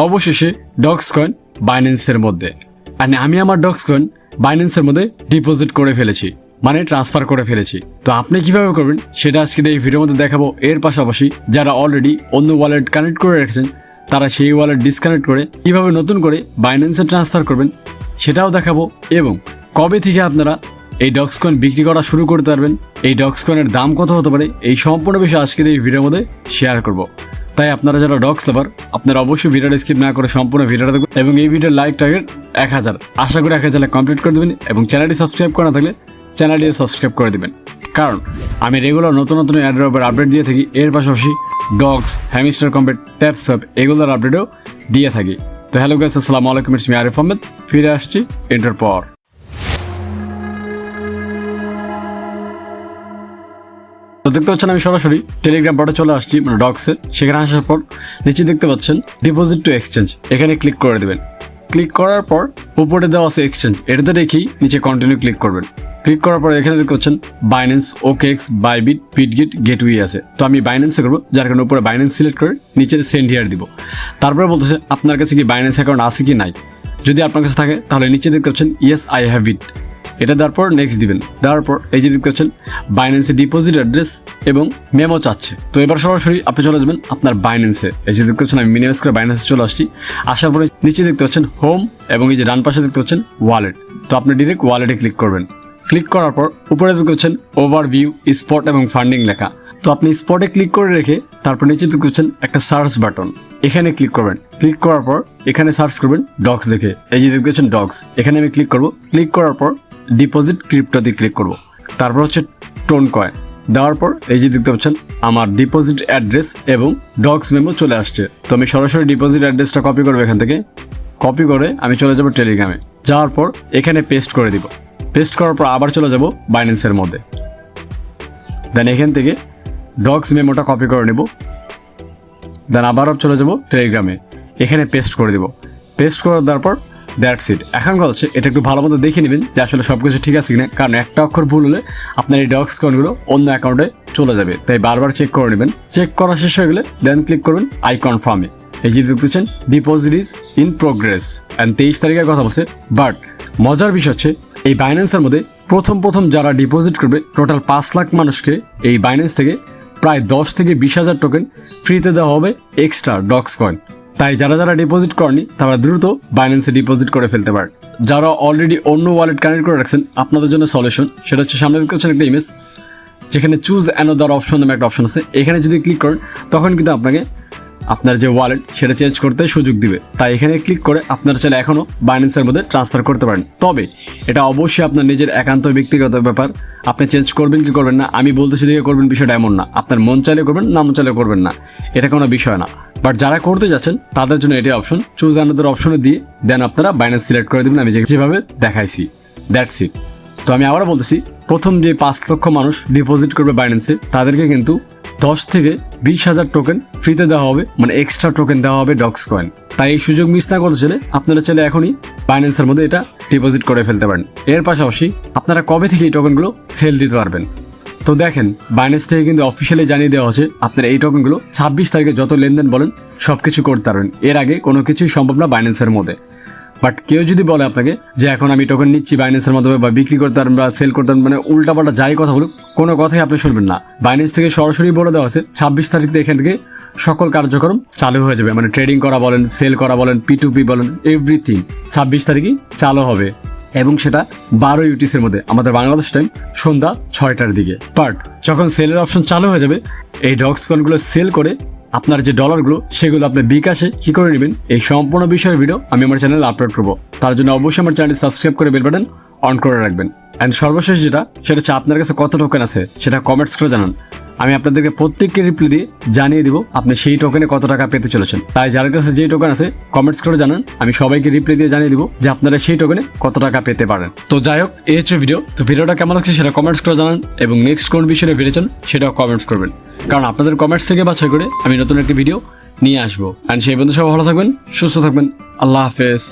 অবশেষে dogs coin বাইন্যান্সের মধ্যে, আর আমি আমার ডগস কয়েন বাইন্যান্সের মধ্যে ডিপোজিট করে ফেলেছি, মানে ট্রান্সফার করে ফেলেছি। তো আপনি কিভাবে করবেন সেটা আজকের এই ভিডিওর মধ্যে দেখাবো। এর পাশাপাশি যারা অলরেডি অন্য ওয়ালেট কানেক্ট করে রেখেছেন তারা সেই ওয়ালেট ডিসকানেক্ট করে কিভাবে নতুন করে বাইন্যান্সে ট্রান্সফার করবেন সেটাও দেখাবো, এবং কবে থেকে আপনারা এই ডগস কয়েন বিক্রি করা শুরু করতে পারবেন, এই ডগস কয়েনের দাম কত হতে পারে, এই সম্পূর্ণ বিষয় আজকের এই ভিডিওর মধ্যে শেয়ার করব। তাই আপনারা যারা ডগস লাভার আপনারা অবশ্যই ভিডিওটা স্কিপ না করে সম্পূর্ণ ভিডিওটা দেখুন, এবং এই ভিডিওর লাইক টার্গেট 1000, আশা করি 1000 কমপ্লিট করে দেবেন, এবং চ্যানেলটি সাবস্ক্রাইব করা না থাকলে চ্যানেলটি সাবস্ক্রাইব করে দেবেন, কারণ আমি রেগুলার নতুন নতুন অ্যাডের উপর আপডেট দিয়ে থাকি। এর পাশাপাশি ডগস, হ্যামস্টার কম্পেট, ট্যাপসঅ্যাপ এগুলোর আপডেটও দিয়ে থাকি। তো হ্যালো গাইস, আসসালামু আলাইকুম, ইটস মি আরিফ আহমেদ, ফিরে আসছি এন্টার পর। তো দেখতে পাচ্ছেন আমি সরাসরি টেলিগ্রাম বটে চলে আসছি, মানে ডগসের। সেখানে আসার পর নিচে দেখতে পাচ্ছেন ডিপোজিট টু এক্সচেঞ্জ, এখানে ক্লিক করে দেবেন। ক্লিক করার পর উপরে দেওয়া আছে এক্সচেঞ্জ, এটাতে রেখেই নিচে কন্টিনিউ ক্লিক করবেন। ক্লিক করার পর এখানে দেখতে পাচ্ছেন Binance, OKX, Bybit, Bitget, gateway আছে। তো আমি বাইন্যান্সে করবো, যার কারণে উপরে বাইন্যান্স সিলেক্ট করে নিচে সেন্ড হিয়ার দিব। তারপরে বলতেছে আপনার কাছে কি বাইন্যান্স অ্যাকাউন্ট আছে কি নাই। যদি আপনার কাছে থাকে তাহলে নিচে দেখতে পাচ্ছেন ইয়েস আই হ্যাভ ইট, এটা দেওয়ার পর নেক্সট দিবেন। দেওয়ার পর এই যে দেখতে পাচ্ছেন বাইন্যান্সের ডিপোজিট অ্যাড্রেস এবং মেমো চাচ্ছে। তো এবার সরাসরি আপনি চলে যাবেন আপনার বাইন্যান্সে। এই যে দেখতে পাচ্ছেন আমি মিনিমাইজ করে বাইন্যান্সে চলে আসছি। আসার পরে নিচে দেখতে পাচ্ছেন হোম, এবং এই যে ডান পাশে দেখতে পাচ্ছেন ওয়ালেট। তো আপনি ডিরেক্ট ওয়ালেটে ক্লিক করবেন। ক্লিক করার পর উপরে দেখতে পাচ্ছেন ওভারভিউ, স্পট এবং ফান্ডিং লেখা। তো আপনি স্পটে ক্লিক করে রেখে তারপর নিচে দেখতে পাচ্ছেন একটা সার্চ বাটন, এখানে ক্লিক করবেন। ক্লিক করার পর এখানে সার্চ করবেন ডগস দেখে। এই যে দেখতে পাচ্ছেন ডগস, এখানে আমি ক্লিক করব। ক্লিক করার পর ডিপোজিট ক্রিপ্টোতে ক্লিক করব। তারপর হচ্ছে টোন কয়েন দেওয়ার পর এই যে দেখতে পাচ্ছেন আমার ডিপোজিট অ্যাড্রেস এবং ডগস মেমো চলে আসছে। তো আমি সরাসরি ডিপোজিট অ্যাড্রেসটা কপি করবো, এখান থেকে কপি করে আমি চলে যাব টেলিগ্রামে। যাওয়ার পর এখানে পেস্ট করে দিব। পেস্ট করার পর আবার চলে যাব বাইন্যান্সের মধ্যে। দেন এখান থেকে ডগস মেমোটা কপি করে নেব। দেন আবারও চলে যাব টেলিগ্রামে, এখানে পেস্ট করে দিব। পেস্ট করে দেওয়ার পর দ্যাটস ইট। এখন কথা হচ্ছে এটা একটু ভালো মতো দেখে নেবেন যে আসলে সব কিছু ঠিক আছে কিনা, কারণ একটা অক্ষর ভুল হলে আপনার এই ডগস কয়েনগুলো অন্য অ্যাকাউন্টে চলে যাবে। তাই বারবার চেক করে নেবেন। চেক করা শেষ হয়ে গেলে দেন ক্লিক করবেন আই কনফার্মে। এই যে দেখতেছেন deposit is in progress, and 23 তারিখের কথা বলছে। বাট মজার বিষয় হচ্ছে এই বাইন্যান্সের মধ্যে প্রথম যারা ডিপোজিট করবে টোটাল 5 লাখ মানুষকে এই বাইন্যান্স থেকে প্রায় 10 থেকে 20,000 টোকেন ফ্রিতে দেওয়া হবে এক্সট্রা ডগস কয়েন। তাই যারা ডিপোজিট করেনি তারা দ্রুত বাইন্যান্সে ডিপোজিট করে ফেলতে পারেন। যারা অলরেডি অন্য ওয়ালেট কানেক্ট করে রাখছেন আপনাদের জন্য সলিউশন, সেটা হচ্ছে সামনে দেখতে পাচ্ছেন একটা ইমেজ, যেখানে চুজ অ্যানাদার অপশন নামে একটা অপশন আছে। এখানে যদি ক্লিক করেন তখন কিন্তু আপনাকে আপনার যে ওয়ালেট সেটা চেঞ্জ করতে সুযোগ দিবে। তাই এখানে ক্লিক করে আপনারা চাইলে এখনও বাইন্যান্সের মধ্যে ট্রান্সফার করতে পারেন। তবে এটা অবশ্যই আপনার নিজের একান্ত ব্যক্তিগত ব্যাপার, আপনি চেঞ্জ করবেন কি করবেন না। আমি বলতেছি দেখে করবেন বিষয়টা এমন না, আপনার মন চাইলে করবেন, না মন চাইলে করবেন না, এটা কোনো বিষয় না। বাট যারা করতে যাচ্ছেন তাদের জন্য এটাই অপশন, চুজ অ্যানাদার অপশনে দিয়ে দেন আপনারা বাইন্যান্স সিলেক্ট করে দেবেন, আমি যেভাবে দেখাইছি। That's it. তো আমি আবার বলতেছি, প্রথম যে 5 লক্ষ মানুষ ডিপোজিট করবে বাইন্যান্সে তাদেরকে কিন্তু 10 থেকে 20,000 টোকেন ফ্রিতে দেওয়া হবে, মানে এক্সট্রা টোকেন দেওয়া হবে ডগস কয়েন। তাই এই সুযোগ মিস না করতে চাইলে আপনারা চাইলে এখনই বাইন্যান্সের মধ্যে এটা ডিপোজিট করে ফেলতে পারেন। এর পাশাপাশি আপনারা কবে থেকে এই টোকেনগুলো সেল দিতে পারবেন। তো দেখেন বাইন্যান্স থেকে কিন্তু অফিসিয়ালি জানিয়ে দেওয়া হচ্ছে আপনারা এই টোকেনগুলো 26 তারিখে যত লেনদেন বলেন সব কিছু করতে পারবেন। এর আগে কোনো কিছুই সম্ভব না বাইন্যান্সের মধ্যে। বাট কেউ যদি বলে আপনাকে যে এখন আমি টোকেন নিচ্ছি বাইন্যান্সের মাধ্যমে বা বিক্রি করতে পারেন বা সেল করতে পারেন, মানে উল্টাপাল্টা যাই কথা বলুক, কোনো কথাই আপনি শুনবেন না। বাইন্যান্স থেকে সরাসরি বলে দেওয়া আছে 26 তারিখ থেকে এখান থেকে সকল কার্যক্রম চালু হয়ে যাবে, মানে ট্রেডিং করা বলেন, সেল করা বলেন, P2P বলেন, এভরিথিং 26 তারিখই চালু হবে, এবং সেটা 12 UTCর মধ্যে, আমাদের বাংলাদেশ টাইম সন্ধ্যা 6টার দিকে। বাট যখন সেলের অপশন চালু হয়ে যাবে এই ডগস কয়েনগুলো সেল করে আপনার যে ডলারগুলো সেগুলো আপনি বিকাশে কী করে নেবেন এই সম্পূর্ণ বিষয়ের ভিডিও আমি আমার চ্যানেলে আপলোড করবো। তার জন্য অবশ্যই আমার চ্যানেলটি সাবস্ক্রাইব করে বেল বাটন অন করে রাখবেন। অ্যান্ড সর্বশেষ সেটা হচ্ছে আপনার কাছে কত টোকেন আছে সেটা কমেন্টস করে জানান। আমি আপনাদেরকে প্রত্যেককে রিপ্লাই দিয়ে জানিয়ে দিব আপনি সেই টোকেনে কত টাকা পেতে চলেছেন। তাই যার কাছে যেই টোকেন আছে কমেন্টস করে জানান, আমি সবাইকে রিপ্লাই দিয়ে জানিয়ে দিব যে আপনারা সেই টোকেনে কত টাকা পেতে পারেন। তো যাই হোক, এই হচ্ছে ভিডিও। তো ভিডিওটা কেমন লাগছে সেটা কমেন্টস করে জানান, এবং নেক্সট কোন বিষয়ে ভিডিও চান সেটাও কমেন্টস করবেন, কারণ আপনাদের কমেন্টস থেকে বাছাই করে আমি নতুন একটি ভিডিও নিয়ে আসবো। অ্যান্ড সেই বন্ধু সব ভালো থাকবেন, সুস্থ থাকবেন। আল্লাহ হাফেজ।